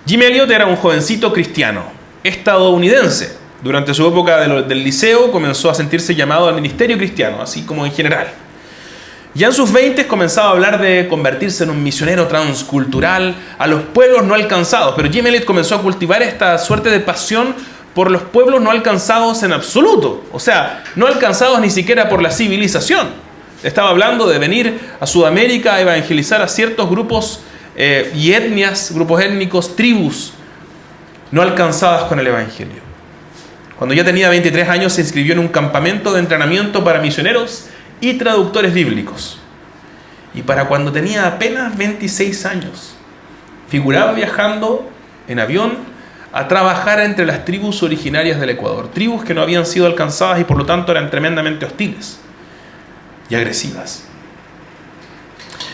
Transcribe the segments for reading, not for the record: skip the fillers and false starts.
Jim Elliot era un jovencito cristiano, estadounidense. Durante su época del liceo comenzó a sentirse llamado al ministerio cristiano, así como en general. Ya en sus 20 comenzaba a hablar de convertirse en un misionero transcultural a los pueblos no alcanzados. Pero Jim Elliot comenzó a cultivar esta suerte de pasión por los pueblos no alcanzados en absoluto. O sea, no alcanzados ni siquiera por la civilización. Estaba hablando de venir a Sudamérica a evangelizar a ciertos grupos y etnias, grupos étnicos, tribus no alcanzadas con el evangelio. Cuando ya tenía 23 años se inscribió en un campamento de entrenamiento para misioneros y traductores bíblicos. Y para cuando tenía apenas 26 años, figuraba viajando en avión a trabajar entre las tribus originarias del Ecuador. Tribus que no habían sido alcanzadas y por lo tanto eran tremendamente hostiles y agresivas.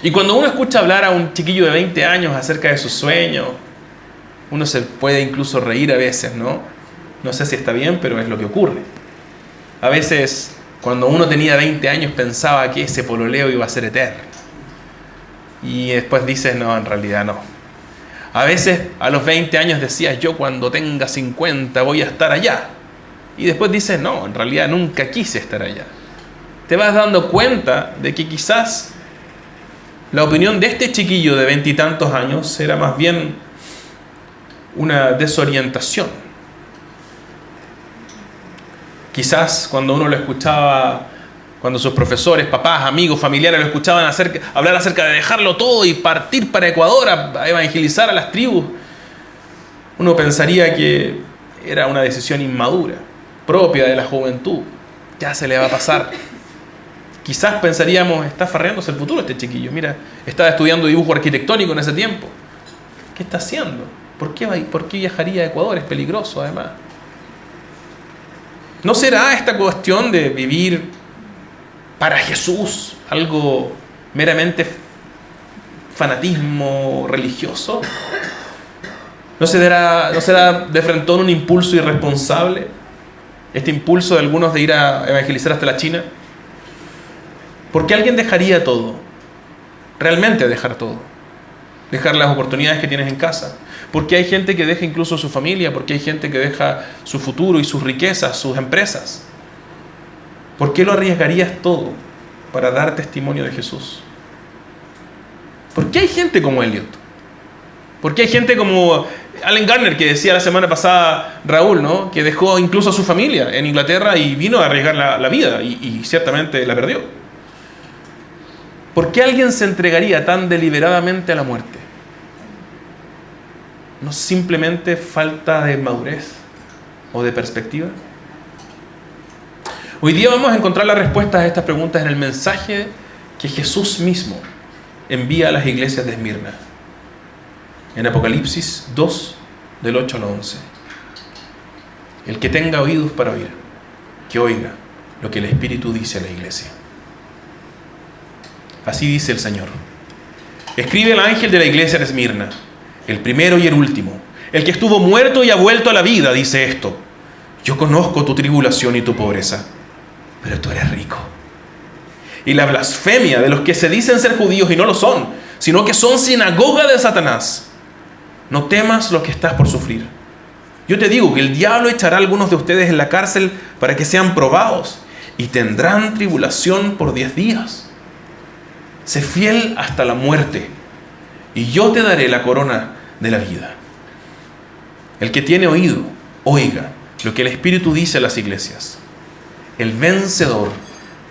Y cuando uno escucha hablar a un chiquillo de 20 años acerca de sus sueños, uno se puede incluso reír a veces, ¿no? No sé si está bien, pero es lo que ocurre. A veces, cuando uno tenía 20 años, pensaba que ese pololeo iba a ser eterno. Y después dices, no, en realidad no. A veces, a los 20 años decías, yo cuando tenga 50 voy a estar allá. Y después dices, no, en realidad nunca quise estar allá. Te vas dando cuenta de que quizás la opinión de este chiquillo de 20 y tantos años era más bien una desorientación. Quizás cuando uno lo escuchaba, cuando sus profesores, papás, amigos, familiares lo escuchaban hablar acerca de dejarlo todo y partir para Ecuador a evangelizar a las tribus, uno pensaría que era una decisión inmadura, propia de la juventud. Ya se le va a pasar. Quizás pensaríamos, está farreándose el futuro este chiquillo. Mira, estaba estudiando dibujo arquitectónico en ese tiempo. ¿Qué está haciendo? ¿Por qué viajaría a Ecuador? Es peligroso además. ¿No será esta cuestión de vivir para Jesús algo meramente fanatismo religioso? ¿No será de frentón un impulso irresponsable? Este impulso de algunos de ir a evangelizar hasta la China. ¿Por qué alguien dejaría todo? Realmente dejar todo. Dejar las oportunidades que tienes en casa. Porque hay gente que deja incluso su familia, porque hay gente que deja su futuro y sus riquezas, sus empresas. ¿Por qué lo arriesgarías todo para dar testimonio de Jesús? ¿Por qué hay gente como Elliot? ¿Por qué hay gente como Allen Gardner, que decía la semana pasada Raúl, ¿no? Que dejó incluso a su familia en Inglaterra y vino a arriesgar la vida y ciertamente la perdió? ¿Por qué alguien se entregaría tan deliberadamente a la muerte? ¿No simplemente falta de madurez o de perspectiva? Hoy día vamos a encontrar las respuestas a estas preguntas en el mensaje que Jesús mismo envía a las iglesias de Esmirna. En Apocalipsis 2, del 8 al 11. El que tenga oídos para oír, que oiga lo que el Espíritu dice a la iglesia. Así dice el Señor. Escribe al ángel de la iglesia de Esmirna, el primero y el último, el que estuvo muerto y ha vuelto a la vida, dice esto: yo conozco tu tribulación y tu pobreza, pero tú eres rico. Y la blasfemia de los que se dicen ser judíos y no lo son, sino que son sinagoga de Satanás. No temas lo que estás por sufrir. Yo te digo que el diablo echará a algunos de ustedes en la cárcel para que sean probados, y tendrán tribulación por 10 días. Sé fiel hasta la muerte, y yo te daré la corona de la vida. El que tiene oído, oiga lo que el Espíritu dice a las iglesias. El vencedor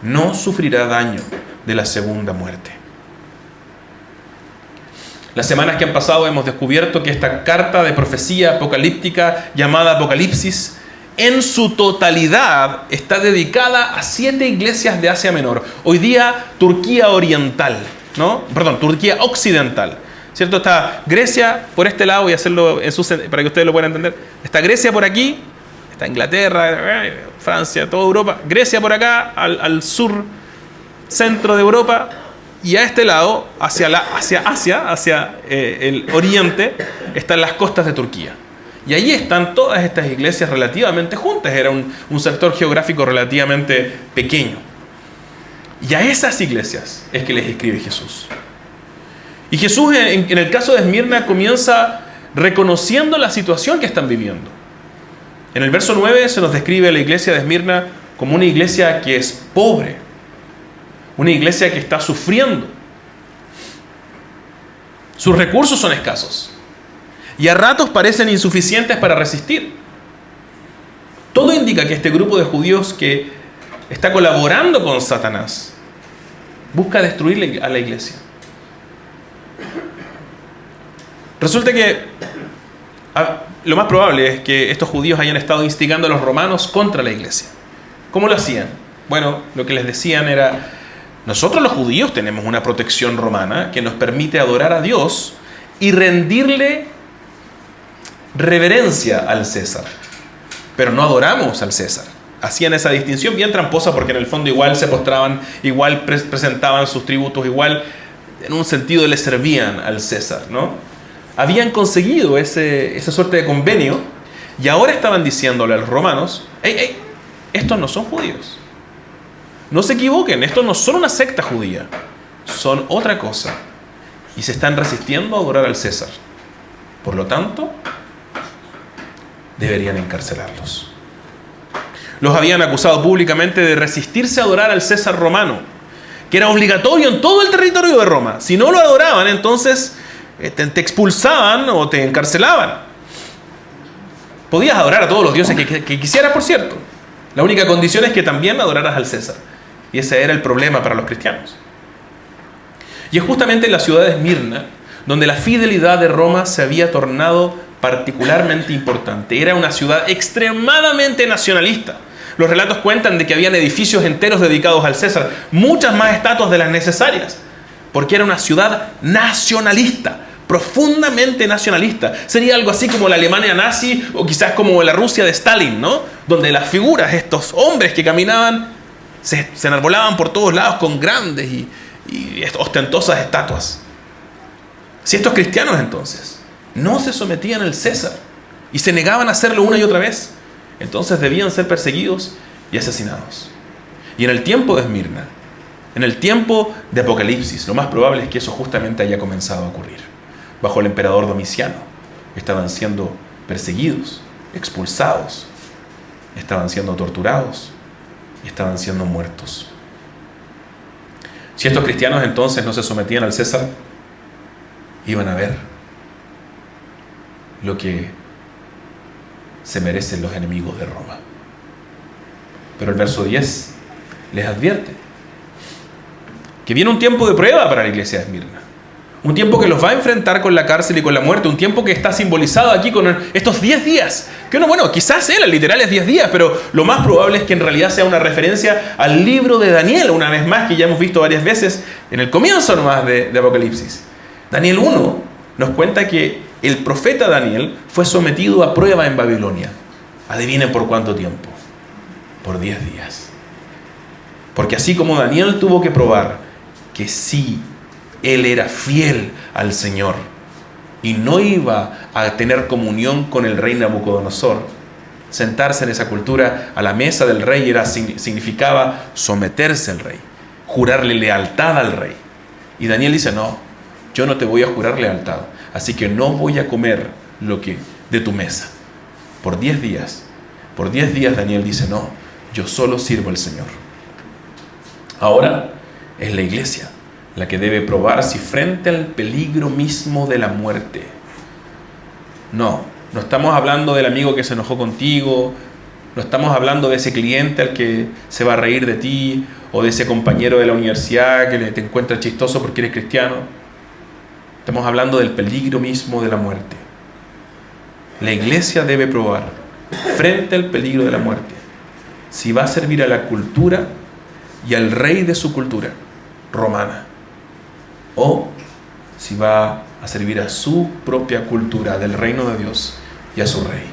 no sufrirá daño de la segunda muerte. Las semanas que han pasado hemos descubierto que esta carta de profecía apocalíptica llamada Apocalipsis, en su totalidad está dedicada a 7 iglesias de Asia Menor. Hoy día Turquía Oriental, ¿no? Perdón, Turquía Occidental, ¿cierto? Está Grecia por este lado, voy a hacerlo para que ustedes lo puedan entender. Está Grecia por aquí, está Inglaterra, Francia, toda Europa. Grecia por acá, al sur, centro de Europa. Y a este lado, hacia Asia, hacia el oriente, están las costas de Turquía. Y ahí están todas estas iglesias relativamente juntas. Era un sector geográfico relativamente pequeño. Y a esas iglesias es que les escribe Jesús. Y Jesús, en el caso de Esmirna, comienza reconociendo la situación que están viviendo. En el verso 9 se nos describe a la iglesia de Esmirna como una iglesia que es pobre, una iglesia que está sufriendo. Sus recursos son escasos y a ratos parecen insuficientes para resistir. Todo indica que este grupo de judíos que está colaborando con Satanás busca destruir a la iglesia. Resulta que lo más probable es que estos judíos hayan estado instigando a los romanos contra la iglesia. ¿Cómo lo hacían? Bueno, lo que les decían era: nosotros los judíos tenemos una protección romana que nos permite adorar a Dios y rendirle reverencia al César, pero no adoramos al César. Hacían esa distinción bien tramposa, porque en el fondo igual se postraban, igual presentaban sus tributos, igual en un sentido le servían al César, ¿no? Habían conseguido esa suerte de convenio y ahora estaban diciéndole a los romanos: hey, estos no son judíos. No se equivoquen, estos no son una secta judía, son otra cosa y se están resistiendo a adorar al César. Por lo tanto, deberían encarcelarlos. Los habían acusado públicamente de resistirse a adorar al César romano, que era obligatorio en todo el territorio de Roma. Si no lo adoraban, entonces te expulsaban o te encarcelaban. Podías adorar a todos los dioses que quisieras, por cierto. La única condición es que también adoraras al César. Y ese era el problema para los cristianos. Y es justamente en la ciudad de Esmirna donde la fidelidad de Roma se había tornado particularmente importante. Era una ciudad extremadamente nacionalista. Los relatos cuentan de que habían edificios enteros dedicados al César, muchas más estatuas de las necesarias, porque era una ciudad nacionalista, profundamente nacionalista. Sería algo así como la Alemania nazi o quizás como la Rusia de Stalin, ¿no? Donde las figuras, estos hombres que caminaban, se enarbolaban por todos lados con grandes y ostentosas estatuas. Si estos cristianos entonces no se sometían al César y se negaban a hacerlo una y otra vez, entonces debían ser perseguidos y asesinados. Y en el tiempo de Esmirna, en el tiempo de Apocalipsis, lo más probable es que eso justamente haya comenzado a ocurrir. Bajo el emperador Domiciano estaban siendo perseguidos, expulsados, estaban siendo torturados y estaban siendo muertos. Si estos cristianos entonces no se sometían al César, iban a ver lo que se merecen los enemigos de Roma. Pero el verso 10 les advierte que viene un tiempo de prueba para la iglesia de Esmirna. Un tiempo que los va a enfrentar con la cárcel y con la muerte. Un tiempo que está simbolizado aquí con estos 10 días. Que quizás eran literales 10 días, pero lo más probable es que en realidad sea una referencia al libro de Daniel, una vez más, que ya hemos visto varias veces en el comienzo nomás de Apocalipsis. Daniel 1 nos cuenta que el profeta Daniel fue sometido a prueba en Babilonia. Adivinen por cuánto tiempo. Por 10 días. Porque así como Daniel tuvo que probar que sí, él era fiel al Señor y no iba a tener comunión con el rey Nabucodonosor, sentarse en esa cultura a la mesa del rey significaba someterse al rey, jurarle lealtad al rey. Y Daniel dice: no, yo no te voy a jurar lealtad, así que no voy a comer lo que de tu mesa. Por 10 días Daniel dice: no, yo solo sirvo al Señor. Ahora es la iglesia la que debe probar si frente al peligro mismo de la muerte. No estamos hablando del amigo que se enojó contigo, no estamos hablando de ese cliente al que se va a reír de ti, o de ese compañero de la universidad que te encuentra chistoso porque eres cristiano. Estamos hablando del peligro mismo de la muerte. La iglesia debe probar frente al peligro de la muerte si va a servir a la cultura y al rey de su cultura romana, o si va a servir a su propia cultura del reino de Dios y a su rey.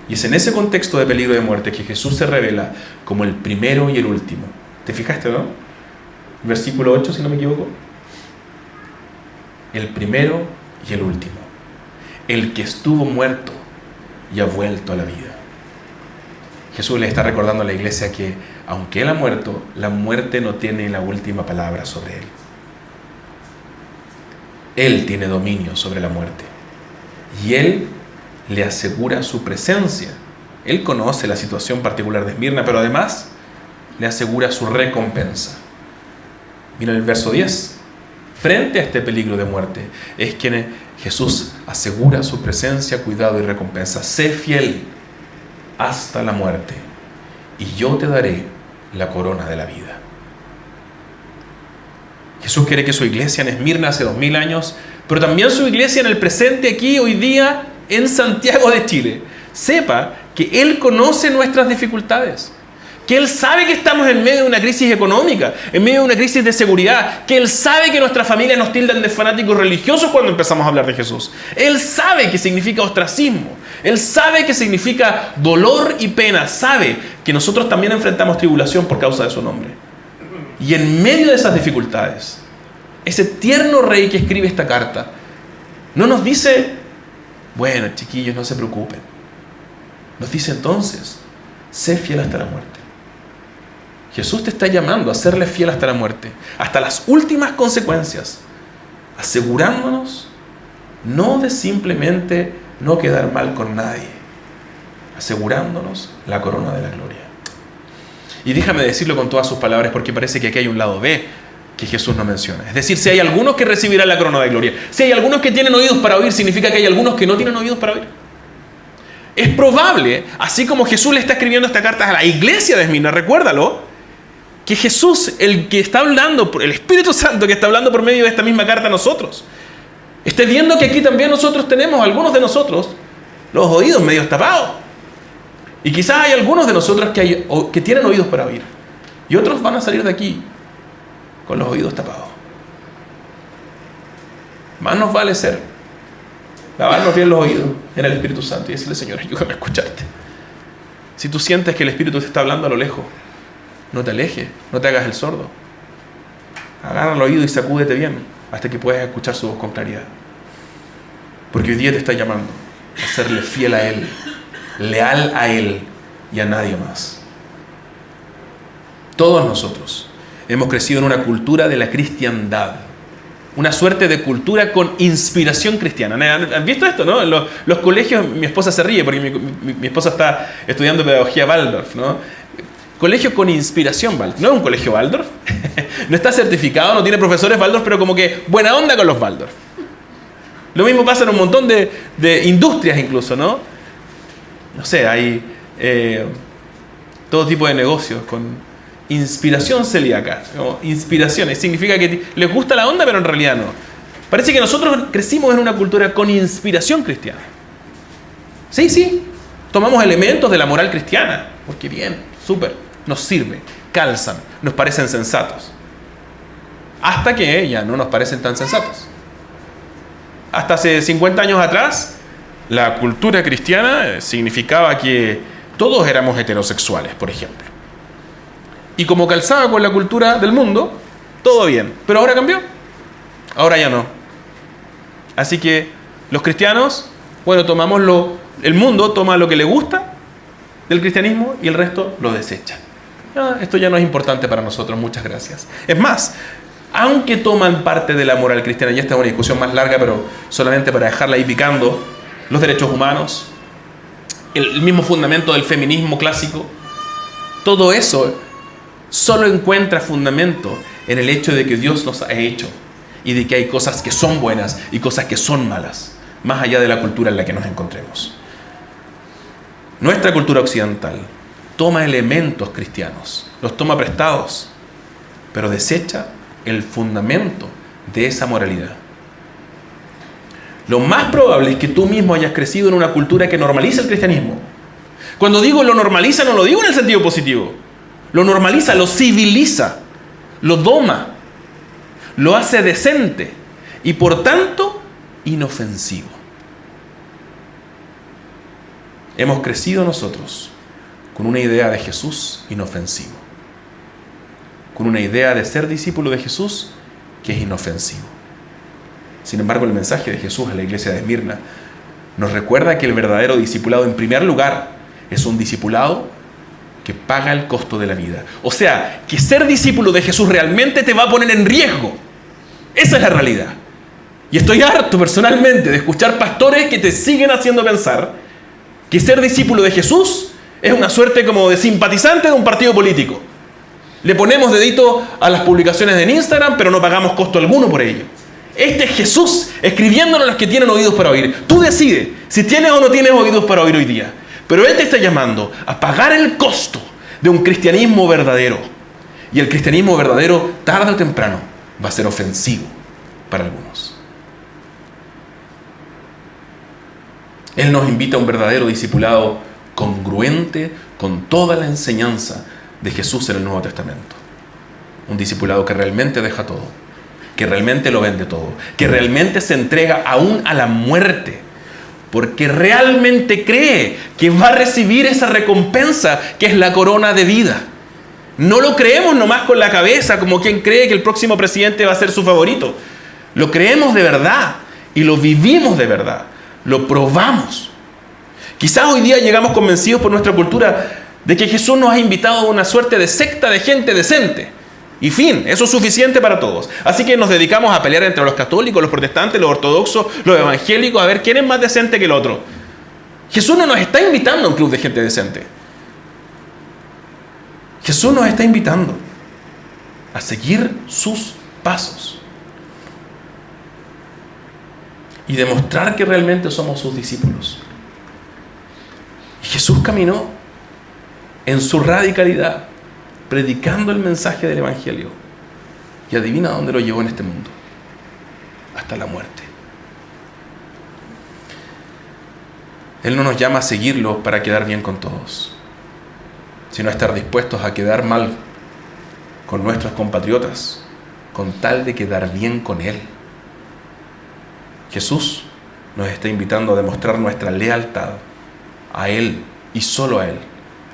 Y es en ese contexto de peligro de muerte que Jesús se revela como el primero y el último. ¿Te fijaste, no? Versículo 8, si no me equivoco. El primero y el último. El que estuvo muerto y ha vuelto a la vida. Jesús le está recordando a la iglesia que, aunque Él ha muerto, la muerte no tiene la última palabra sobre Él. Él tiene dominio sobre la muerte. Y Él le asegura su presencia. Él conoce la situación particular de Esmirna, pero además le asegura su recompensa. Mira el verso 10. Frente a este peligro de muerte es quien Jesús asegura su presencia, cuidado y recompensa. Sé fiel hasta la muerte y yo te daré la corona de la vida. Jesús quiere que su iglesia en Esmirna hace 2000 años, pero también su iglesia en el presente aquí, hoy día, en Santiago de Chile, sepa que Él conoce nuestras dificultades, que Él sabe que estamos en medio de una crisis económica, en medio de una crisis de seguridad, que Él sabe que nuestras familias nos tildan de fanáticos religiosos cuando empezamos a hablar de Jesús. Él sabe que significa ostracismo, Él sabe que significa dolor y pena, sabe que nosotros también enfrentamos tribulación por causa de su nombre. Y en medio de esas dificultades, ese tierno rey que escribe esta carta, no nos dice, bueno, chiquillos, no se preocupen. Nos dice entonces, sé fiel hasta la muerte. Jesús te está llamando a serle fiel hasta la muerte, hasta las últimas consecuencias, asegurándonos no de simplemente no quedar mal con nadie, asegurándonos la corona de la gloria. Y déjame decirlo con todas sus palabras, porque parece que aquí hay un lado B que Jesús no menciona. Es decir, si hay algunos que recibirán la corona de gloria, si hay algunos que tienen oídos para oír, significa que hay algunos que no tienen oídos para oír. Es probable, así como Jesús le está escribiendo esta carta a la iglesia de Esmirna, recuérdalo, que Jesús, el que está hablando, el Espíritu Santo que está hablando por medio de esta misma carta a nosotros, esté viendo que aquí también nosotros tenemos, algunos de nosotros, los oídos medio tapados. Y quizás hay algunos de nosotros que tienen oídos para oír. Y otros van a salir de aquí con los oídos tapados. Más nos vale ser, lavarnos bien los oídos en el Espíritu Santo y decirle, Señor, ayúdame a escucharte. Si tú sientes que el Espíritu te está hablando a lo lejos, no te alejes, no te hagas el sordo. Agarra el oído y sacúdete bien hasta que puedas escuchar su voz con claridad. Porque hoy día te está llamando a serle fiel a Él, leal a Él y a nadie más. Todos nosotros hemos crecido en una cultura de la cristiandad, una suerte de cultura con inspiración cristiana. ¿Han visto esto, no? En los colegios, mi esposa se ríe porque mi esposa está estudiando pedagogía Waldorf, ¿no? Colegio con inspiración Waldorf. No es un colegio Waldorf, no está certificado, no tiene profesores Waldorf, pero como que buena onda con los Waldorf. Lo mismo pasa en un montón de industrias incluso, ¿no? No sé, hay todo tipo de negocios con inspiración celíaca. ¿No? Inspiraciones, significa que les gusta la onda, pero en realidad no. Parece que nosotros crecimos en una cultura con inspiración cristiana. Sí, tomamos elementos de la moral cristiana, porque bien, súper, nos sirve, calzan, nos parecen sensatos. Hasta que ya no nos parecen tan sensatos. Hasta hace 50 años atrás, la cultura cristiana significaba que todos éramos heterosexuales, por ejemplo. Y como calzaba con la cultura del mundo, todo bien. Pero ahora cambió. Ahora ya no. Así que los cristianos, bueno, el mundo toma lo que le gusta del cristianismo y el resto lo desecha. Esto ya no es importante para nosotros, muchas gracias. Es más, aunque toman parte de la moral cristiana, y esta es una discusión más larga, pero solamente para dejarla ahí picando, los derechos humanos, el mismo fundamento del feminismo clásico, todo eso solo encuentra fundamento en el hecho de que Dios nos ha hecho y de que hay cosas que son buenas y cosas que son malas, más allá de la cultura en la que nos encontremos. Nuestra cultura occidental toma elementos cristianos, los toma prestados, pero desecha el fundamento de esa moralidad. Lo más probable es que tú mismo hayas crecido en una cultura que normaliza el cristianismo. Cuando digo lo normaliza, no lo digo en el sentido positivo. Lo normaliza, lo civiliza, lo doma, lo hace decente y por tanto inofensivo. Hemos crecido nosotros con una idea de Jesús inofensivo, con una idea de ser discípulo de Jesús que es inofensivo. Sin embargo, el mensaje de Jesús a la iglesia de Esmirna nos recuerda que el verdadero discipulado, en primer lugar, es un discipulado que paga el costo de la vida. O sea, que ser discípulo de Jesús realmente te va a poner en riesgo. Esa es la realidad. Y estoy harto personalmente de escuchar pastores que te siguen haciendo pensar que ser discípulo de Jesús es una suerte como de simpatizante de un partido político. Le ponemos dedito a las publicaciones en Instagram, pero no pagamos costo alguno por ello. Este es Jesús escribiéndonos a los que tienen oídos para oír. Tú decides si tienes o no tienes oídos para oír hoy día. Pero Él te está llamando a pagar el costo de un cristianismo verdadero. Y el cristianismo verdadero, tarde o temprano, va a ser ofensivo para algunos. Él nos invita a un verdadero discipulado congruente con toda la enseñanza de Jesús en el Nuevo Testamento. Un discipulado que realmente deja todo, que realmente lo vende todo, que realmente se entrega aún a la muerte, porque realmente cree que va a recibir esa recompensa que es la corona de vida. No lo creemos nomás con la cabeza, como quien cree que el próximo presidente va a ser su favorito. Lo creemos de verdad y lo vivimos de verdad. Lo probamos. Quizás hoy día llegamos convencidos por nuestra cultura de que Jesús nos ha invitado a una suerte de secta de gente decente. Y fin, eso es suficiente para todos. Así que nos dedicamos a pelear entre los católicos, los protestantes, los ortodoxos, los evangélicos, a ver quién es más decente que el otro. Jesús no nos está invitando a un club de gente decente. Jesús nos está invitando a seguir sus pasos y demostrar que realmente somos sus discípulos. Y Jesús caminó en su radicalidad, predicando el mensaje del Evangelio. Y adivina dónde lo llevó en este mundo. Hasta la muerte. Él no nos llama a seguirlo para quedar bien con todos, sino a estar dispuestos a quedar mal con nuestros compatriotas, con tal de quedar bien con Él. Jesús nos está invitando a demostrar nuestra lealtad a Él y solo a Él,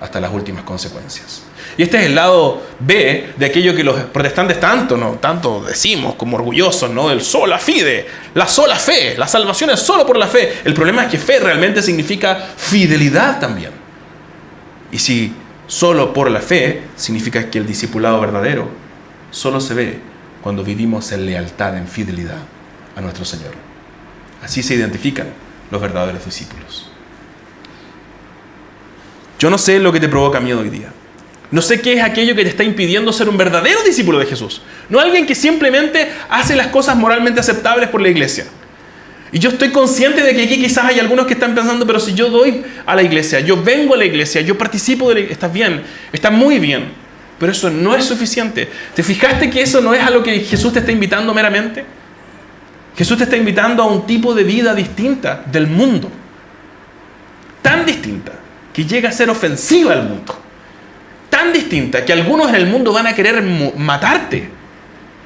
hasta las últimas consecuencias. Y este es el lado B de aquello que los protestantes tanto decimos como orgullosos, ¿no? Del sola fide, la sola fe, la salvación es solo por la fe. El problema es que fe realmente significa fidelidad también. Y si solo por la fe significa que el discipulado verdadero solo se ve cuando vivimos en lealtad, en fidelidad a nuestro Señor. Así se identifican los verdaderos discípulos. Yo no sé lo que te provoca miedo hoy día. No sé qué es aquello que te está impidiendo ser un verdadero discípulo de Jesús. No alguien que simplemente hace las cosas moralmente aceptables por la iglesia. Y yo estoy consciente de que aquí quizás hay algunos que están pensando, pero si yo doy a la iglesia, yo vengo a la iglesia, yo participo de la iglesia, estás bien, está muy bien. Pero eso no es suficiente. ¿Te fijaste que eso no es a lo que Jesús te está invitando meramente? Jesús te está invitando a un tipo de vida distinta del mundo. Tan distinta que llega a ser ofensiva al mundo. Tan distinta que algunos en el mundo van a querer matarte.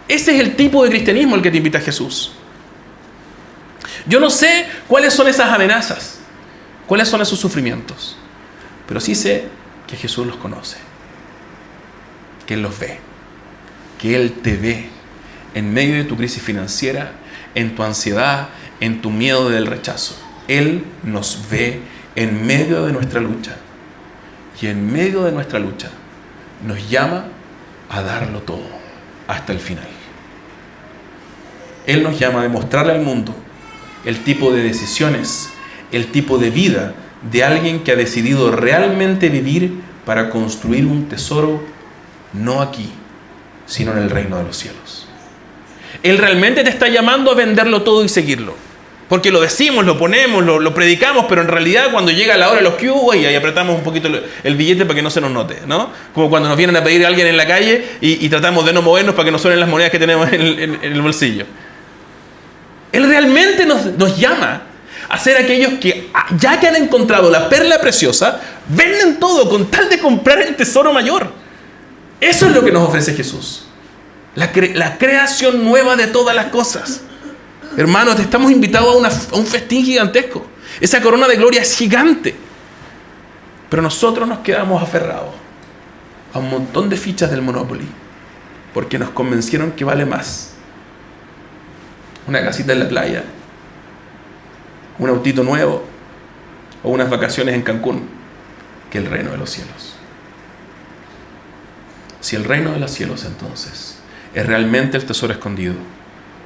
Ese es el tipo de cristianismo al que te invita Jesús. Yo no sé cuáles son esas amenazas, cuáles son esos sufrimientos, pero sí sé que Jesús los conoce, que Él los ve, que Él te ve en medio de tu crisis financiera, en tu ansiedad, en tu miedo del rechazo. Él nos ve en medio de nuestra lucha. Y en medio de nuestra lucha nos llama a darlo todo hasta el final. Él nos llama a demostrarle al mundo el tipo de decisiones, el tipo de vida de alguien que ha decidido realmente vivir para construir un tesoro no aquí, sino en el reino de los cielos. Él realmente te está llamando a venderlo todo y seguirlo. Porque lo decimos, lo ponemos, lo predicamos, pero en realidad cuando llega la hora de los QA y ahí apretamos un poquito el billete para que no se nos note, ¿no? Como cuando nos vienen a pedir a alguien en la calle y tratamos de no movernos para que no suenen las monedas que tenemos en el bolsillo. Él realmente nos llama a ser aquellos que, ya que han encontrado la perla preciosa, venden todo con tal de comprar el tesoro mayor. Eso es lo que nos ofrece Jesús. La creación nueva de todas las cosas. Hermanos, te estamos invitados a un festín gigantesco. Esa corona de gloria es gigante. Pero nosotros nos quedamos aferrados a un montón de fichas del Monopoly. Porque nos convencieron que vale más una casita en la playa, un autito nuevo o unas vacaciones en Cancún que el reino de los cielos. Si el reino de los cielos entonces es realmente el tesoro escondido,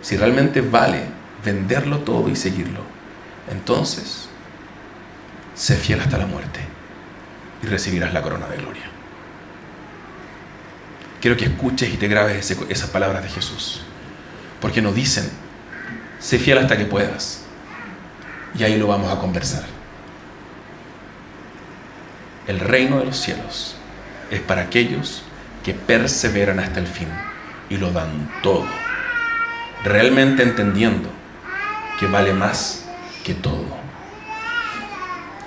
si realmente vale venderlo todo y seguirlo, entonces sé fiel hasta la muerte y recibirás la corona de gloria. Quiero que escuches y te grabes esas palabras de Jesús, porque nos dicen: sé fiel hasta que puedas, y ahí lo vamos a conversar. El reino de los cielos es para aquellos que perseveran hasta el fin y lo dan todo, realmente entendiendo que vale más que todo.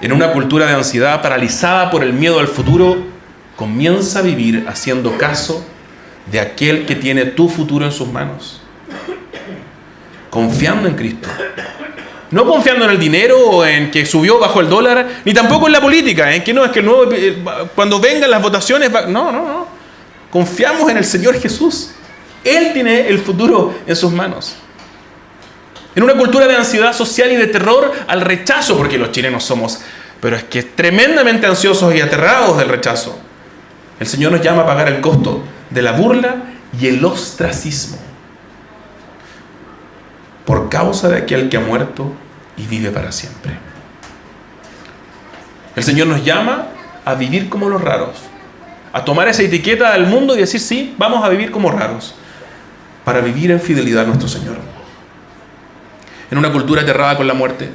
En una cultura de ansiedad paralizada por el miedo al futuro, comienza a vivir haciendo caso de aquel que tiene tu futuro en sus manos, confiando en Cristo. No confiando en el dinero o en que subió bajo el dólar, ni tampoco en la política, en que no, es que el nuevo, cuando vengan las votaciones, no. Confiamos en el Señor Jesús. Él tiene el futuro en sus manos. En una cultura de ansiedad social y de terror al rechazo, porque los chilenos somos, pero es que tremendamente ansiosos y aterrados del rechazo, el Señor nos llama a pagar el costo de la burla y el ostracismo por causa de aquel que ha muerto y vive para siempre. El Señor nos llama a vivir como los raros, a tomar esa etiqueta del mundo y decir: sí, vamos a vivir como raros, para vivir en fidelidad a nuestro Señor. En una cultura aterrada con la muerte,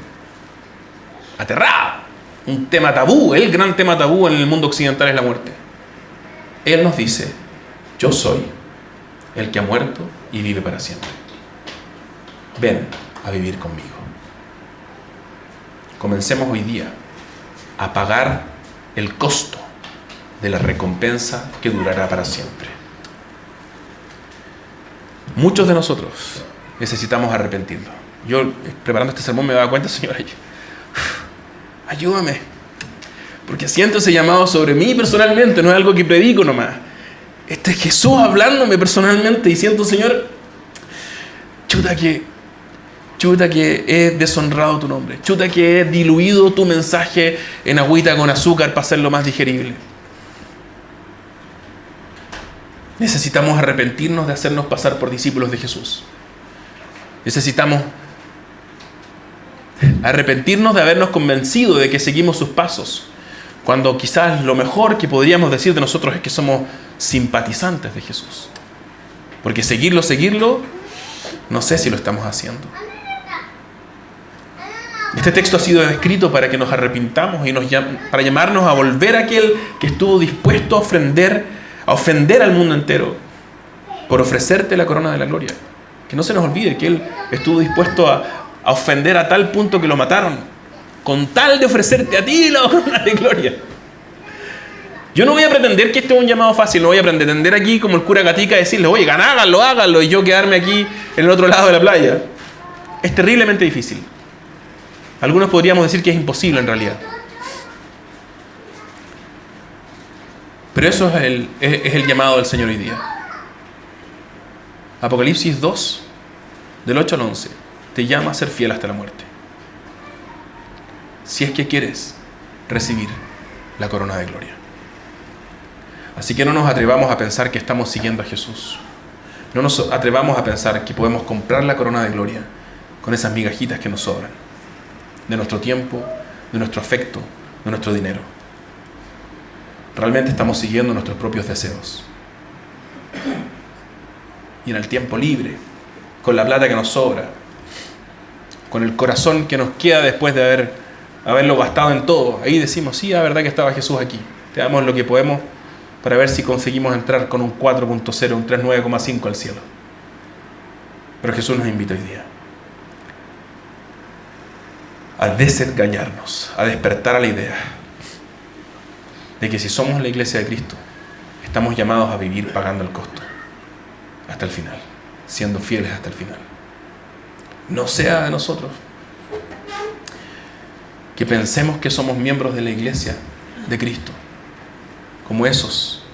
aterrada, un tema tabú, el gran tema tabú en el mundo occidental es la muerte. Él nos dice: yo soy el que ha muerto y vive para siempre. Ven a vivir conmigo. Comencemos hoy día a pagar el costo de la recompensa que durará para siempre. Muchos de nosotros necesitamos arrepentirnos. Yo, preparando este sermón, me daba cuenta, Señor, ayúdame, porque siento ese llamado sobre mí personalmente, no es algo que predico nomás. Este es Jesús hablándome personalmente y siento, Señor, chuta que he deshonrado tu nombre, chuta que he diluido tu mensaje en agüita con azúcar para hacerlo más digerible. Necesitamos arrepentirnos de hacernos pasar por discípulos de Jesús. Necesitamos arrepentirnos de habernos convencido de que seguimos sus pasos, cuando quizás lo mejor que podríamos decir de nosotros es que somos simpatizantes de Jesús. Porque seguirlo, no sé si lo estamos haciendo. Este texto ha sido escrito para que nos arrepintamos y para llamarnos a volver a aquel que estuvo dispuesto a ofender al mundo entero por ofrecerte la corona de la gloria. Que no se nos olvide que Él estuvo dispuesto a ofender a tal punto que lo mataron, con tal de ofrecerte a ti la corona de gloria. Yo no voy a pretender que este es un llamado fácil, no voy a pretender aquí como el cura Gatica decirles: oye, háganlo, y yo quedarme aquí en el otro lado de la playa. Es terriblemente difícil. Algunos podríamos decir que es imposible en realidad. Pero eso es el llamado del Señor hoy día. Apocalipsis 2, del 8 al 11, te llama a ser fiel hasta la muerte. Si es que quieres recibir la corona de gloria. Así que no nos atrevamos a pensar que estamos siguiendo a Jesús. No nos atrevamos a pensar que podemos comprar la corona de gloria con esas migajitas que nos sobran, de nuestro tiempo, de nuestro afecto, de nuestro dinero. Realmente estamos siguiendo nuestros propios deseos. Y en el tiempo libre, con la plata que nos sobra, con el corazón que nos queda después de haberlo gastado en todo, ahí decimos: sí, la verdad que estaba Jesús aquí. Te damos lo que podemos para ver si conseguimos entrar con un 4.0, un 3.9,5 al cielo. Pero Jesús nos invita hoy día a desengañarnos, a despertar a la idea de que si somos la iglesia de Cristo, estamos llamados a vivir pagando el costo hasta el final, siendo fieles hasta el final. No sea de nosotros que pensemos que somos miembros de la iglesia de Cristo, como esos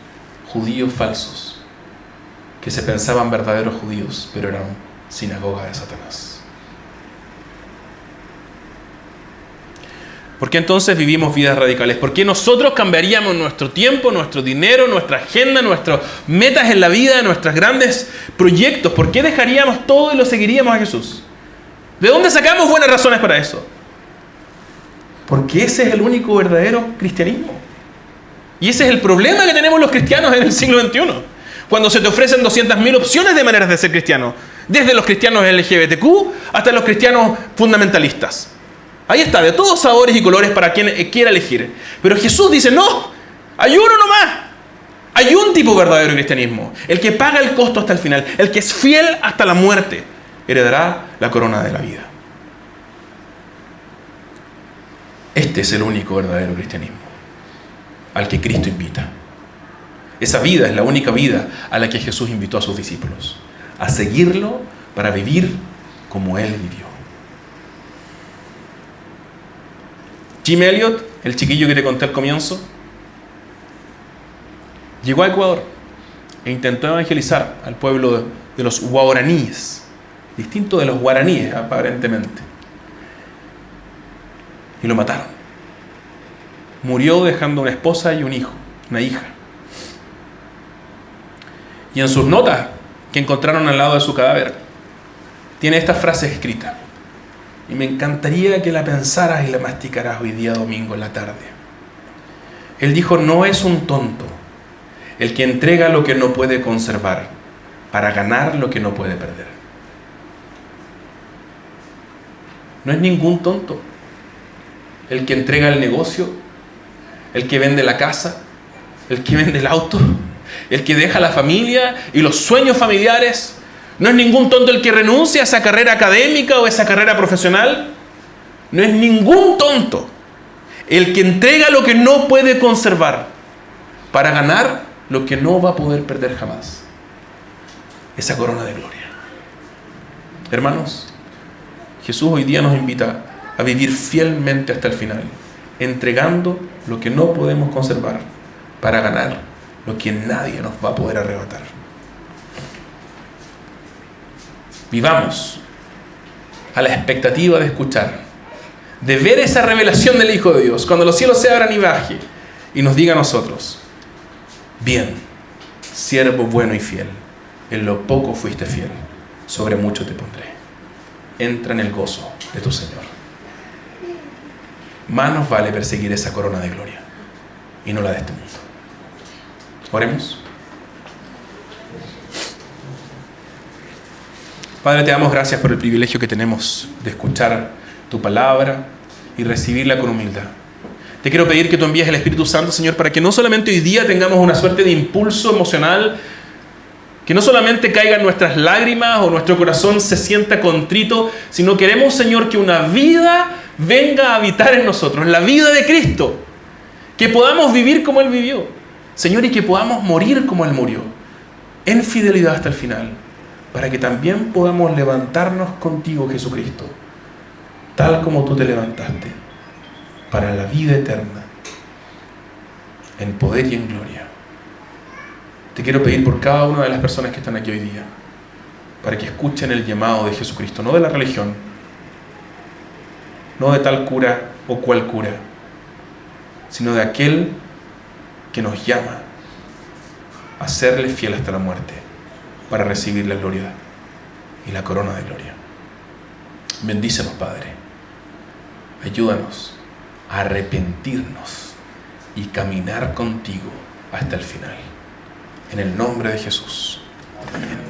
judíos falsos que se pensaban verdaderos judíos, pero eran sinagoga de Satanás. ¿Por qué entonces vivimos vidas radicales? ¿Por qué nosotros cambiaríamos nuestro tiempo, nuestro dinero, nuestra agenda, nuestras metas en la vida, nuestros grandes proyectos? ¿Por qué dejaríamos todo y lo seguiríamos a Jesús? ¿De dónde sacamos buenas razones para eso? Porque ese es el único verdadero cristianismo. Y ese es el problema que tenemos los cristianos en el siglo XXI. Cuando se te ofrecen 200.000 opciones de maneras de ser cristiano. Desde los cristianos LGBTQ hasta los cristianos fundamentalistas. Ahí está, de todos sabores y colores para quien quiera elegir. Pero Jesús dice, no, hay uno nomás. Hay un tipo verdadero de cristianismo. El que paga el costo hasta el final. El que es fiel hasta la muerte. Heredará la corona de la vida. Este es el único verdadero cristianismo al que Cristo invita. Esa vida es la única vida a la que Jesús invitó a sus discípulos. A seguirlo para vivir como Él vivió. Jim Elliot, el chiquillo que te conté al comienzo, llegó a Ecuador e intentó evangelizar al pueblo de los guaraníes, distinto de los guaraníes aparentemente. Y lo mataron. Murió dejando una esposa y un hijo, una hija. Y en sus notas que encontraron al lado de su cadáver, tiene estas frases escritas. Y me encantaría que la pensaras y la masticaras hoy día domingo en la tarde. Él dijo, no es un tonto el que entrega lo que no puede conservar para ganar lo que no puede perder. No es ningún tonto el que entrega el negocio, el que vende la casa, el que vende el auto, el que deja la familia y los sueños familiares. No es ningún tonto el que renuncia a esa carrera académica o esa carrera profesional. No es ningún tonto el que entrega lo que no puede conservar para ganar lo que no va a poder perder jamás. Esa corona de gloria. Hermanos, Jesús hoy día nos invita a vivir fielmente hasta el final, entregando lo que no podemos conservar para ganar lo que nadie nos va a poder arrebatar. Vivamos a la expectativa de escuchar, de ver esa revelación del Hijo de Dios, cuando los cielos se abran y baje y nos diga a nosotros, bien, siervo bueno y fiel, en lo poco fuiste fiel, sobre mucho te pondré. Entra en el gozo de tu Señor. Más nos vale perseguir esa corona de gloria y no la de este mundo. Oremos. Padre, te damos gracias por el privilegio que tenemos de escuchar tu palabra y recibirla con humildad. Te quiero pedir que tú envíes el Espíritu Santo, Señor, para que no solamente hoy día tengamos una suerte de impulso emocional, que no solamente caigan nuestras lágrimas o nuestro corazón se sienta contrito, sino queremos, Señor, que una vida venga a habitar en nosotros, la vida de Cristo, que podamos vivir como Él vivió, Señor, y que podamos morir como Él murió, en fidelidad hasta el final, para que también podamos levantarnos contigo, Jesucristo, tal como tú te levantaste, para la vida eterna, en poder y en gloria. Te quiero pedir por cada una de las personas que están aquí hoy día, para que escuchen el llamado de Jesucristo, no de la religión, no de tal cura o cual cura, sino de aquel que nos llama a serle fiel hasta la muerte, para recibir la gloria y la corona de gloria. Bendícenos, Padre. Ayúdanos a arrepentirnos y caminar contigo hasta el final. En el nombre de Jesús. Amén.